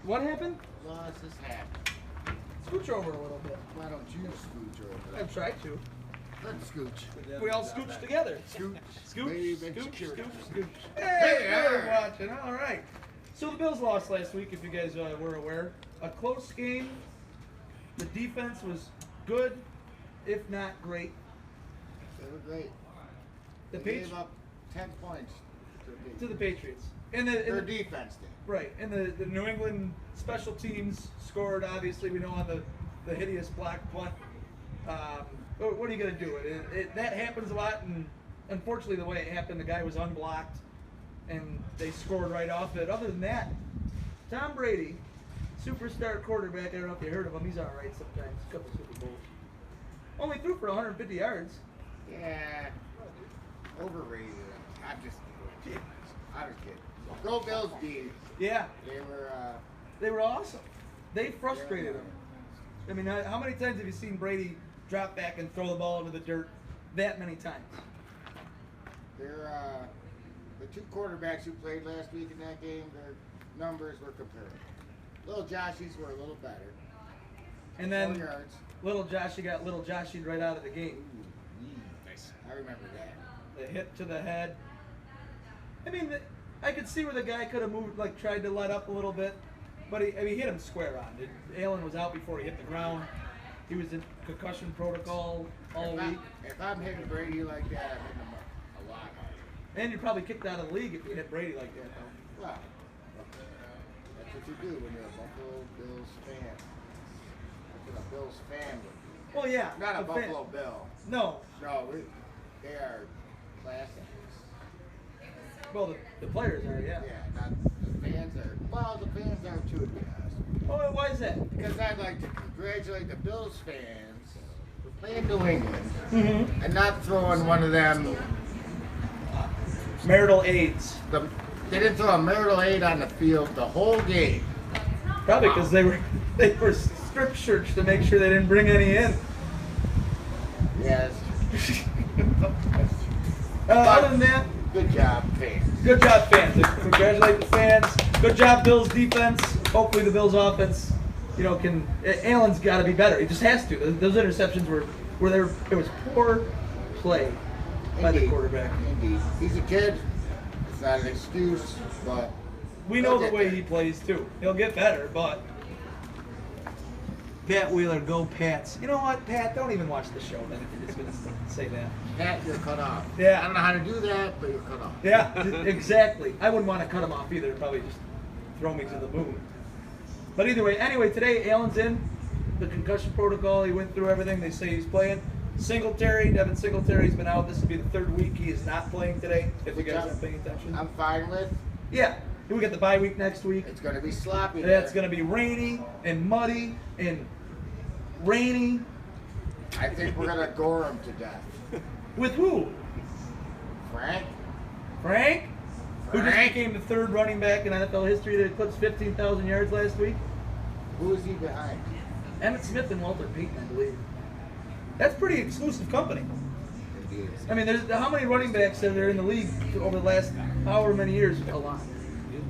What happened? Loss has happened. Scooch over a little bit. Why don't you scooch over? I've tried to. Let's scooch. We all scooch together. Scooch. Scooch, Maybe scooch, security. scooch, scooch. Hey, Hey, we're yeah. watching. All right. So the Bills lost last week, if you guys were aware. A close game. The defense was good, if not great. They were great. The They Patri- gave up 10 points to the Patriots. And Their defense did. right, and the New England special teams scored. Obviously, we know on the hideous block punt. What are you going to do? That happens a lot, and unfortunately, the way it happened, the guy was unblocked, and they scored right off it. Other than that, Tom Brady, superstar quarterback. I don't know if you heard of him. He's all right sometimes. A couple Super Bowls. Only threw for 150 yards. Yeah. Overrated. I'm just kidding. I was kidding. Go Bills, D. Yeah, They were, awesome. They frustrated him. I mean, how many times have you seen Brady drop back and throw the ball into the dirt? That many times. they're, the two quarterbacks who played last week in that game, their numbers were comparable. Little Joshies were a little better. And 4 then yards. little Joshy got little Joshy right out of the game. Nice. I remember that. The hit to the head. I mean, I could see where the guy could have moved, like tried to let up a little bit, but he hit him square on. Allen was out before he hit the ground. He was in concussion protocol all week. If I'm hitting Brady like that, I'm hitting him a lot harder. And you're probably kicked out of the league if you hit Brady like that, though. Well, that's what you do when you're a Buffalo Bills fan. That's what a Bills fan would do. Well, yeah. Not a the fan- Buffalo Bill. No. No, they are classics. Well, the players are, yeah. Yeah, not the fans are. Well, the fans are too, to be honest. Oh, why is that? Because I'd like to congratulate the Bills fans for playing New England Mm-hmm. and not throwing one of them. Marital aids. They didn't throw a marital aid on the field the whole game. Probably because they were strip searched to make sure they didn't bring any in. Yes. Other than that, Good job, fans. good job, fans. Congratulate the fans. Good job, Bills defense. Hopefully, the Bills offense, can. Allen's got to be better. He just has to. Those interceptions were there. It was poor play by the Indeed. quarterback. Indeed. He's a kid. It's not an excuse, but We know the he'll way get he there. plays too. He'll get better, but. Pat Wheeler, go Pats. You know what, Pat? Don't even watch the show then if you're just going to say that. Pat, you're cut off. Yeah. I don't know how to do that, but you're cut off. Yeah, exactly. I wouldn't want to cut him off either. Probably just throw me to the moon. But either way, today Allen's in the concussion protocol. He went through everything. They say he's playing. Devin Singletary's been out. This will be the third week he is not playing today. If you guys aren't paying attention. I'm fine with. Yeah, we got the bye week next week. It's going to be sloppy. That's there. going to be rainy and muddy and rainy. I think we're going to gore him to death. With who? Frank? Frank? Who just Frank? became the third running back in NFL history to eclipse 15,000 yards last week? Who is he behind? Emmett Smith and Walter Payton, I believe. That's pretty exclusive company. Indeed. I mean, there's how many running backs are there in the league over the last however many years? A lot.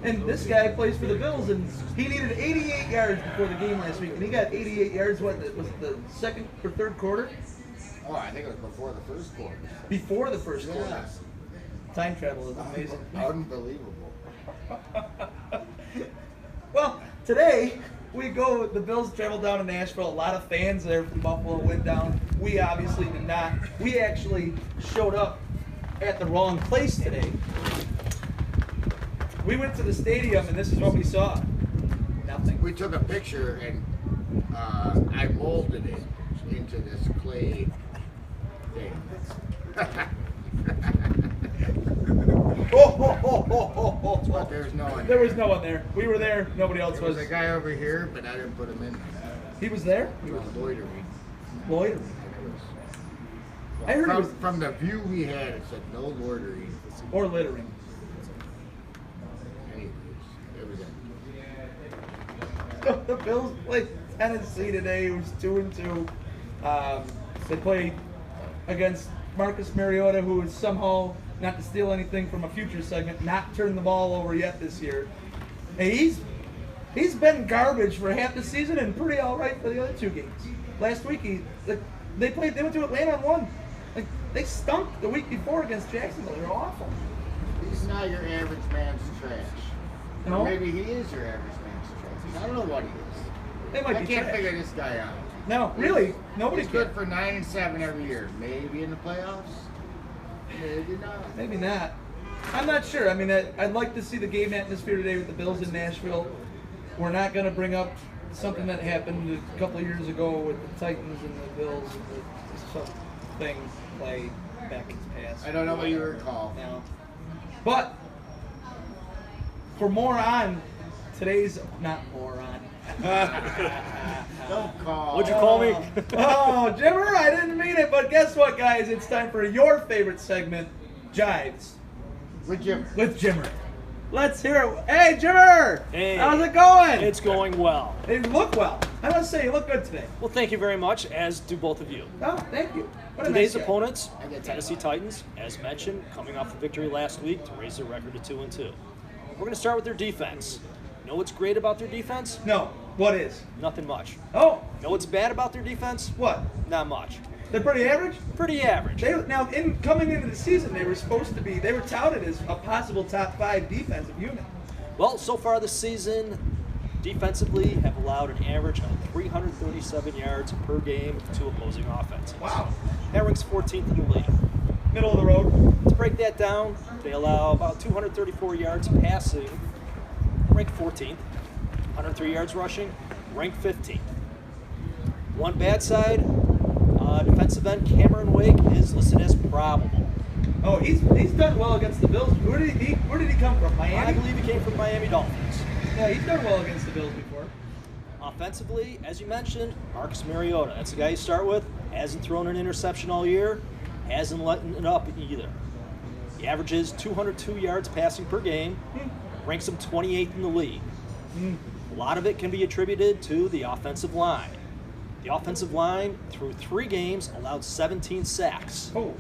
And this guy plays for the Bills, and he needed 88 yards before the game last week, and he got 88 yards. What was it, the second or third quarter? Oh, I think it was before the first quarter. Before the first quarter. Yes. Time travel is amazing. Unbelievable. Well, today the Bills traveled down to Nashville. A lot of fans there from Buffalo went down. We obviously did not. We actually showed up at the wrong place today. We went to the stadium and this is what we saw. Nothing. We took a picture and I molded it into this clay thing. But there's no one. There was no one there. We were there. Nobody else There was was. a guy over here, but I didn't put him in. He was there? He was loitering. Loitering. And it was, I heard it was- from the view we had, it said no loitering. Or littering. Anyways, it was in. The Bills played Tennessee today, who's 2-2. They played against Marcus Mariota, who is somehow, not to steal anything from a future segment, not turned the ball over yet this year. Hey, He's been garbage for half the season and pretty all right for the other 2 games. Last week, they went to Atlanta and won. Like, they stunk the week before against Jacksonville. They're awful. He's not your average man's trash. No? Or maybe he is your average man's trash. I don't know what he is. They might I be can't trash. figure this guy out. No, really, nobody He's good can. for 9-7 every year. Maybe in the playoffs. Maybe not. Maybe not. I'm not sure. I mean, I'd like to see the game atmosphere today with the Bills in Nashville. We're not going to bring up something that happened a couple of years ago with the Titans and the Bills and something play back in the past. I don't know what you recall. No. But for more on today's, not more on. Don't call. What'd you call me? Oh, Jimmer, I didn't mean it, but guess what, guys? It's time for your favorite segment, Jives With Jim. with Jimmer. Let's hear it. Hey, Jimmer! Hey. How's it going? It's going well. You look well. I must say, you look good today. Well, thank you very much, as do both of you. Oh, thank you. What a Today's nice guy. opponents, I get Tennessee Titans, as mentioned, coming off a victory last week to raise their record to 2-2. We're going to start with their defense. Know what's great about their defense? No, what is? Nothing much. Oh, Know what's bad about their defense? what? Not much. They're pretty average? Pretty average. Now, coming into the season, they were touted as a possible top 5 defensive unit. Well, so far this season, defensively, have allowed an average of 337 yards per game to opposing offenses. Wow. That ranks 14th in the league. Middle of the road. To break that down, they allow about 234 yards passing, ranked 14th. 103 yards rushing, ranked 15th. One bad side, defensive end Cameron Wake is listed as probable. Oh, he's done well against the Bills. Where did he come from? I Miami? believe he came from Miami Dolphins. Yeah, he's done well against the Bills before. Offensively, as you mentioned, Marcus Mariota. That's the guy you start with. Hasn't thrown an interception all year. Hasn't let it up either. He averages 202 yards passing per game. Ranks him 28th in the league. A lot of it can be attributed to the offensive line. The offensive line, through 3 games, allowed 17 sacks. Oh,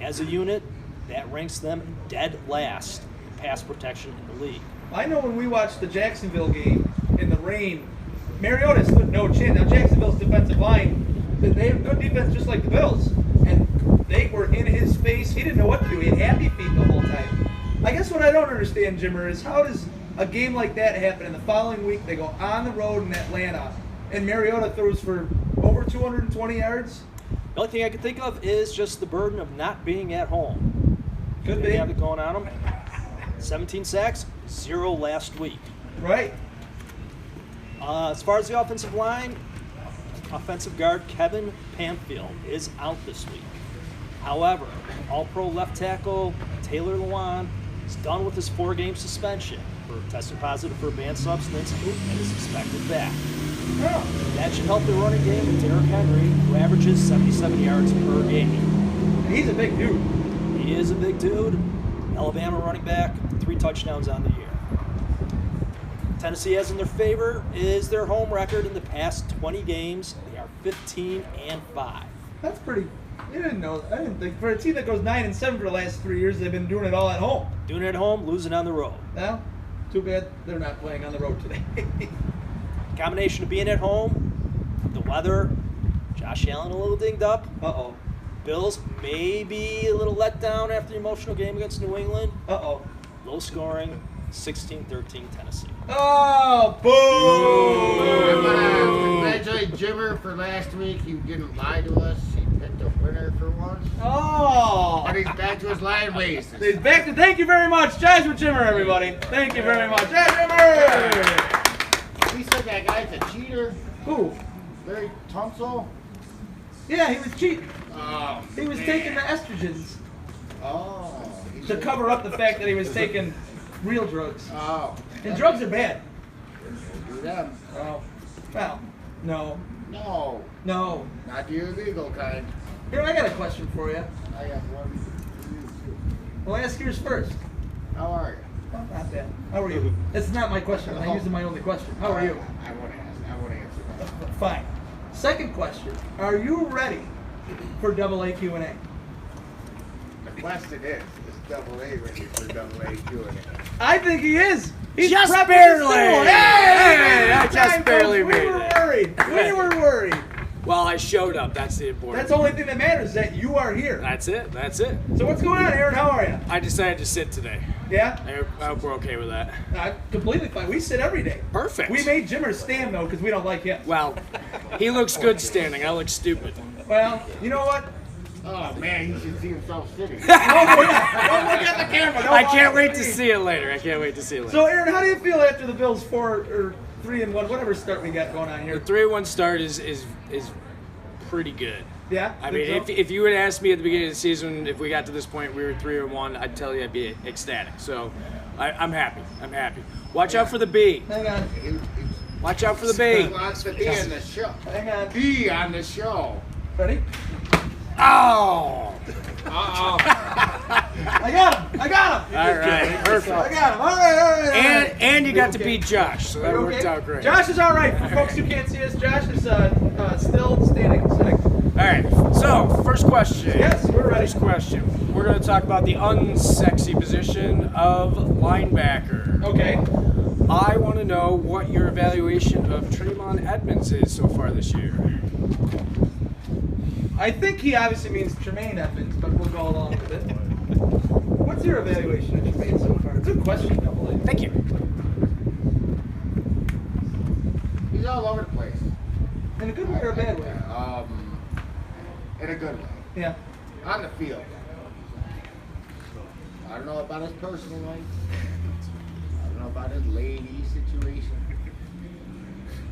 As a unit, that ranks them dead last in pass protection in the league. I know when we watched the Jacksonville game in the rain, Mariota stood no chance. Now, Jacksonville's defensive line, they have good defense just like the Bills. And they were in his face. He didn't know what to do. He had happy feet the whole time. I guess what I don't understand, Jimmer, is how does a game like that happen, and the following week they go on the road in Atlanta, and Mariota throws for over 220 yards? The only thing I can think of is just the burden of not being at home. Could They be. have it going on them. 17 sacks, 0 last week. Right. As far as the offensive line, offensive guard Kevin Pamfield is out this week. However, All-Pro left tackle Taylor Lewan is done with his 4-game suspension for testing positive for a banned substance and is expected back. Oh, That should help the running game with Derrick Henry, who averages 77 yards per game. he's a big dude. He is a big dude. Alabama running back, 3 touchdowns on the year. Tennessee has in their favor is their home record in the past 20 games. They are 15-5. That's pretty. You didn't know. I didn't think for a team that goes 9-7 for the last 3 years, they've been doing it all at home. Doing it at home, losing on the road. Well, too bad they're not playing on the road today. Combination of being at home, the weather, Josh Allen a little dinged up. Uh-oh. Bills maybe a little let down after the emotional game against New England. Uh-oh. Low scoring, 16-13 Tennessee. Oh, I boo! want to congratulate Jimmer for last week. He didn't lie to us. He picked a winner for once. Oh! And he's back to his lying ways. He's back to thank you very much. Jives with Jimmer, everybody. Thank you very much. Hey, Jimmer! He said that guy's a cheater. Who? Larry Tunsil. Yeah, he was cheating. Oh, He was man. taking the estrogens Oh. he to should- cover up the fact that he was taking real drugs. Oh. And drugs are bad. Do them. Oh. Well, no. No. No. Not the illegal kind. Here, I got a question for you. I have one for you too. Well, ask yours first. How are you? Well, not bad. How are you? It's not my question. I'm using my only question. How are you? I want to ask. I want to answer that. Fine. Second question. Are you ready for double A Q&A? The question is double A ready for double A Q&A? I think he is. He's Just prepping his barely. stool. Hey! We were worried. Well, I showed up. That's the important. That's the only thing that matters, that you are here. That's it. That's it. So what's going on, Aaron? How are you? I decided to sit today. Yeah? I hope we're okay with that. Completely fine. We sit every day. Perfect. We made Jimmer stand, though, because we don't like him. Well, he looks good standing. I look stupid. Well, you know what? Oh man, he should see himself sitting. Don't look at the camera. Don't I watch can't the wait to screen. see it later. I can't wait to see it later. So, Aaron, how do you feel after the Bills 3-1, whatever start we got going on The here? 3-1 start is pretty good. Yeah? I Think mean, so? if you would ask me at the beginning of the season if we got to this point we were 3-1, I'd tell you I'd be ecstatic. So I'm happy. I'm happy. Watch out for the B. Hang on. Watch out for the He B. wants to be on the show. Hang on. Be on the show. Ready? Oh! Uh-oh. I got him. All right, perfect. I got him. All right. And you got to Okay. beat Josh, so that You worked okay? out great. Josh is all right. For folks who can't see us, Josh is still standing. Sitting. All right. So first question. Yes, we're ready. First question. We're going to talk about the unsexy position of linebacker. Okay. I want to know what your evaluation of Trayvon Edmonds is so far this year. I think he obviously means Tremaine Evans, but we'll go along with it. What's your evaluation of Tremaine so far? Good question, Double A. Thank you. He's all over the place. In a good way or a bad way? In a good way. Yeah. On the field. I don't know about his personal life. I don't know about his lady situation.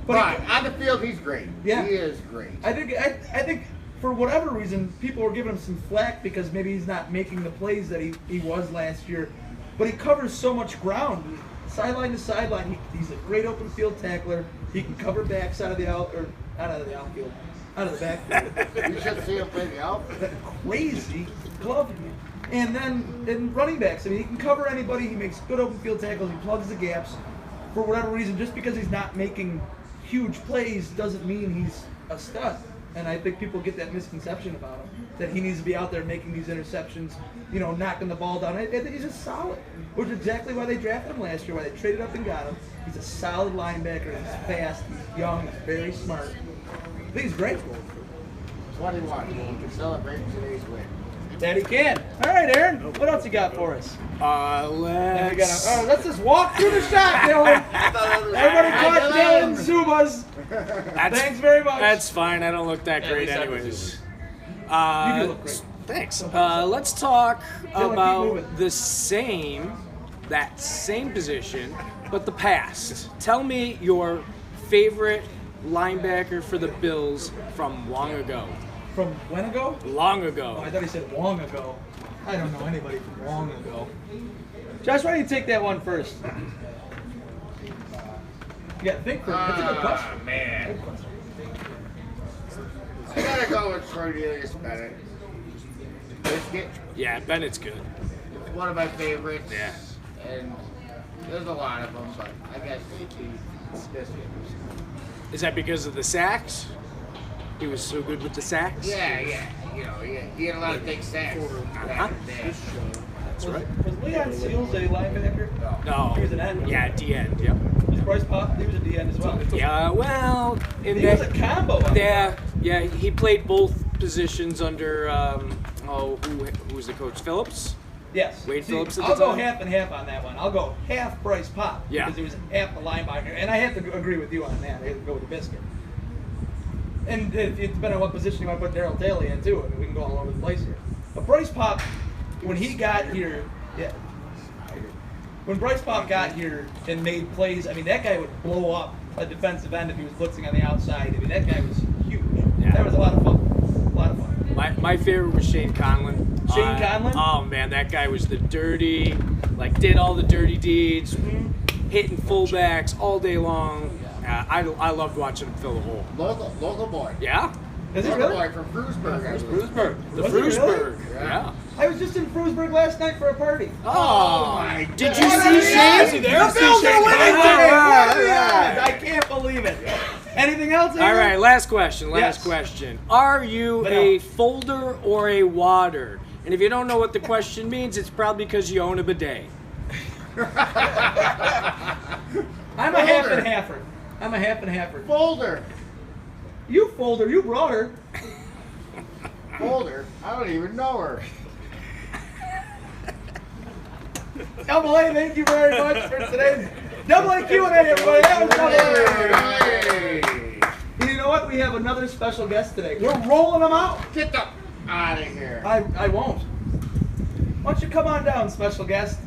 But on the field, he's great. Yeah. He is great. I think for whatever reason, people were giving him some flack because maybe he's not making the plays that he was last year. But he covers so much ground, sideline to sideline. He's a great open field tackler. He can cover backs out of the outfield, out of the backfield. You should see him play the outfit. Crazy glove. And then in running backs, I mean, he can cover anybody. He makes good open field tackles. He plugs the gaps. For whatever reason, just because he's not making huge plays doesn't mean he's a stud. And I think people get that misconception about him, that he needs to be out there making these interceptions, knocking the ball down. I think he's just solid, which is exactly why they drafted him last year, why they traded up and got him. He's a solid linebacker. He's fast. He's young. He's very smart. I think he's great. 21. He can celebrate today's win. That he can. All right, Aaron. What else you got for us? Let's just walk through the shot, Dylan. Everybody catch Dylan Zubas. Thanks very much. That's fine. I don't look that great least I anyways. You do look great. Thanks. Let's talk keep about moving. that same position, but the past. Tell me your favorite linebacker for the Bills from long ago. From when ago? Long Oh, ago. I thought he said long ago. I don't know anybody from long ago. Josh, why don't you take that one first? You got to think first. That's a good question. Man. Good question. I gotta go with Cornelius Bennett. Biscuit. Yeah, Bennett's good. It's one of my favorites. Yeah. And there's a lot of them, but I guess it's Biscuit. Is that because of the sacks? He was so good with the sacks? Yeah. He had a lot of big sacks. Uh-huh. That's right. Was Leon Seals a linebacker? No. He was an end. Yeah, D-end, yep. Was Bryce Pop? He was a D-end as well. Yeah, well, in He was a that, combo. yeah, he played both positions under, who was the coach? Phillips? Yes. Wade Phillips at I'll the go time? half and half on that one. I'll go half Bryce Pop. Yeah. Because he was half the linebacker. And I have to agree with you on that. I have to go with the biscuit. And if it depends on what position you want to put Darryl Daly in, too. I mean, we can go all over the place here. But Bryce Pop, when he got here, when Bryce Pop got here and made plays, I mean, that guy would blow up a defensive end if he was blitzing on the outside. I mean, that guy was huge. Yeah. That was a lot of fun. A lot of fun. My favorite was Shane Conlon. Shane Conlon? Oh, man, that guy was the dirty, did all the dirty deeds, hitting fullbacks all day long. I loved watching him fill the hole. Local boy. Yeah? Is it Local really? boy from Frewsburg. I believe. Frewsburg. The Was it really? Frewsburg. Yeah. Yeah. I was just in Frewsburg last night for a party. Oh, my did God. you see Yeah, Shane? the Bills are winning All today. right, What are the all right. odds? I can't believe it. Anything else? All Aaron? right, last question. Yes. Question. Are you Vanilla. a folder or a water? And if you don't know what the question means, it's probably because you own a bidet. I'm a half and halfer. I'm a half and halfer. Folder. You folder, you brought her. Older. I don't even know her. Double A, thank you very much for today's Double A Q&A, everybody. That was Double A. Hey. And you know what? We have another special guest today. We're rolling them out. Get the out of here. I won't. Why don't you come on down, special guest?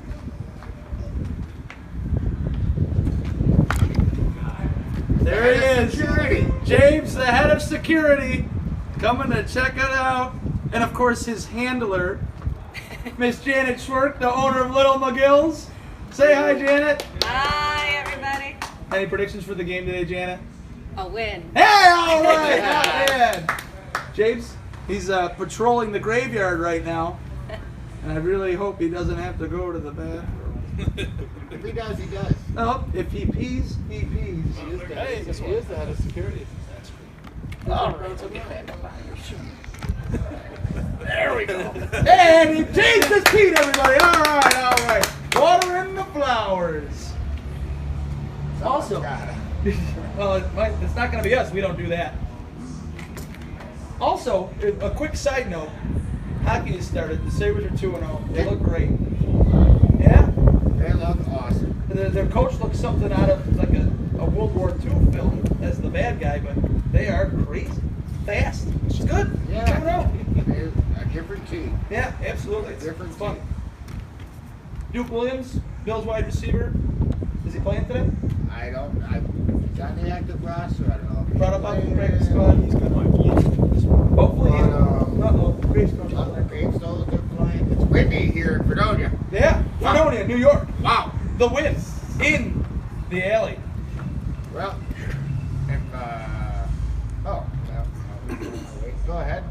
There he is. Security. James, the head of security, coming to check it out. And of course, his handler, Miss Janet Schwerk, the owner of Little McGill's. Say hi, Janet. Hi, everybody. Any predictions for the game today, Janet? A win. Hey, all right, not bad. James, he's patrolling the graveyard right now, and I really hope he doesn't have to go to the bathroom. If he does, he does. Oh, if he pees, he pees. Hey, he is the head of security. All right. There we go. And he changed his peed, everybody. All right. Watering the flowers. Also, well, it's not going to be us. We don't do that. Also, a quick side note. Hockey has started. The Sabres are 2-0. They look great. Yeah? They look awesome. Their coach looks something out of like a World War II film as the bad guy, but they are crazy. Fast. It's good. Yeah. 2-0. They're a different team. Yeah, absolutely. It's Different fun. team. Duke Williams, Bills wide receiver. Is he playing today? I don't. He's on the active roster. I don't know. Brought up on the practice squad. He's good. Hopefully, But, uh-oh, Graves goes Oh, on. Gabe's still a good flying. It's windy here in Fredonia. Yeah, Fredonia, New York. Wow. The win in the alley. Well, if well, wait. Go ahead.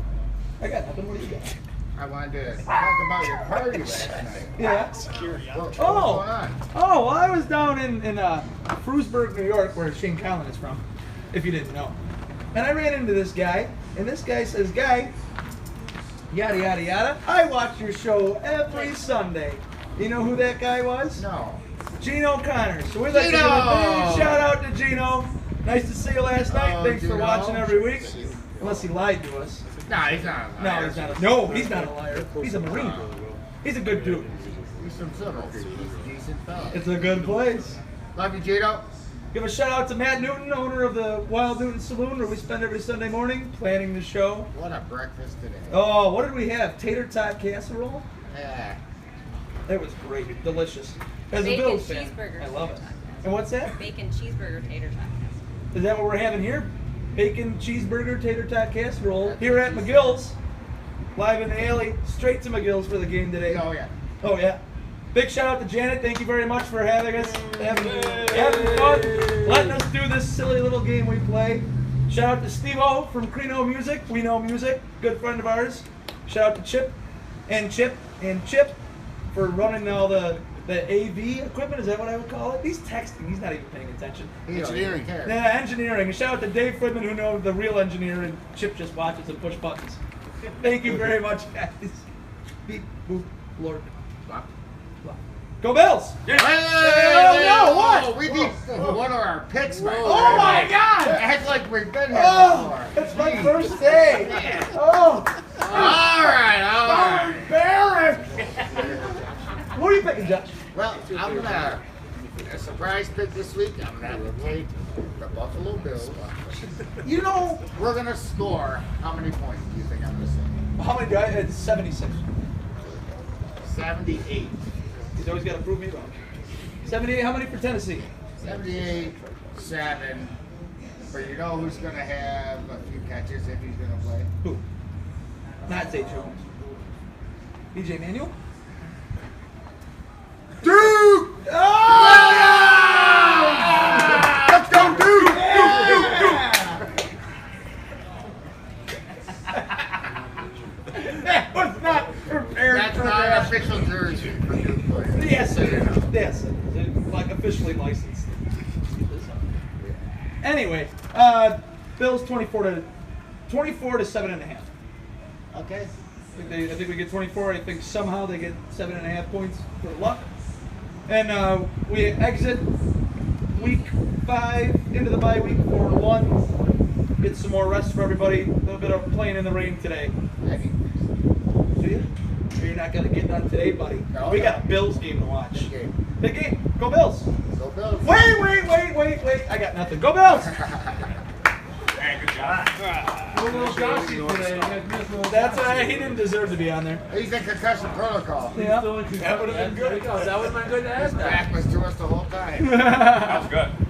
I got nothing. What do you got? I wanted to talk about your party last night. Yeah. What's Oh. going on? Oh, well, I was down in Frewsburg, New York, where Shane Collin is from, if you didn't know. And I ran into this guy, and this guy says, Guy, yada, yada, yada, I watch your show every Sunday. You know who that guy was? No. Gino Connors. So we'd like to give a Gino! big shout out to Gino. Nice to see you last night. Oh, Thanks for Gino. watching every week. Unless he lied to us. No, he's not. A liar. No, he's not. No, he's not a liar. He's a Marine. He's a good dude. He's from Civil. He's a decent fella. It's a good place. Love you, Gino. Give a shout out to Matt Newton, owner of the Wild Newton Saloon, where we spend every Sunday morning planning the show. What a breakfast today. Oh, what did we have? Tater tot casserole? Yeah. That was great. Delicious. As a Bacon Bills fan, cheeseburger. I love it. And what's that? Bacon cheeseburger tater tot. Is that what we're having here? Bacon cheeseburger tater tot casserole here at McGill's. Live in the alley. Straight to McGill's for the game today. Oh, yeah. Oh, yeah. Big shout out to Janet. Thank you very much for having us. Having fun. Letting us do this silly little game we play. Shout out to Steve-O from Creno Music. We Know Music. Good friend of ours. Shout out to Chip for running all the AV equipment. Is that what I would call it? He's texting. He's not even paying attention. He don't even care. Yeah, engineering. And shout out to Dave Friedman, who knows the real engineer, and Chip just watches and push buttons. Thank you very much, guys. Beep, boop, Lord. Bop. Go Bills! Hey, no, what? We need one of our picks, man. Oh my God! Act like we've been here Oh, before. it's my first day. Oh, All right. I'm embarrassed. What are you picking, Josh? Well, I'm gonna a surprise pick this week. I'm gonna have to take the Buffalo Bills. You know We're gonna score. How many points do you think I'm gonna say? how many guys? It's 76. 78. He's always got to prove me wrong. 78. How many for Tennessee? 78, 7. But you know who's gonna have a few catches if he's gonna play? Who? Not Zay Jones. BJ Manuel. Duke! Oh! Let's go, Duke! That was not prepared That's for not an that. official jersey for Duke players. Yes, it is. Yes, it is. It's like officially licensed. Anyway, Bills 24 to 7.5. Okay. I think we get 24. I think somehow they get 7.5 points for luck. And we exit week 5 into the bye week 4-1. get some more rest for everybody. A little bit of playing in the rain today. I think Do you? Or you're not gonna get done today, buddy. No, We no. got a Bills game to watch. Big game. Big game. Go Bills. Go Bills. Wait. I got nothing. Go Bills. Hey, good job. A little Joshy today. That's he didn't deserve to be on there. He's in concussion protocol. Yeah. That would have been good. That would have been good to ask that. Back was to us the whole time. That was good.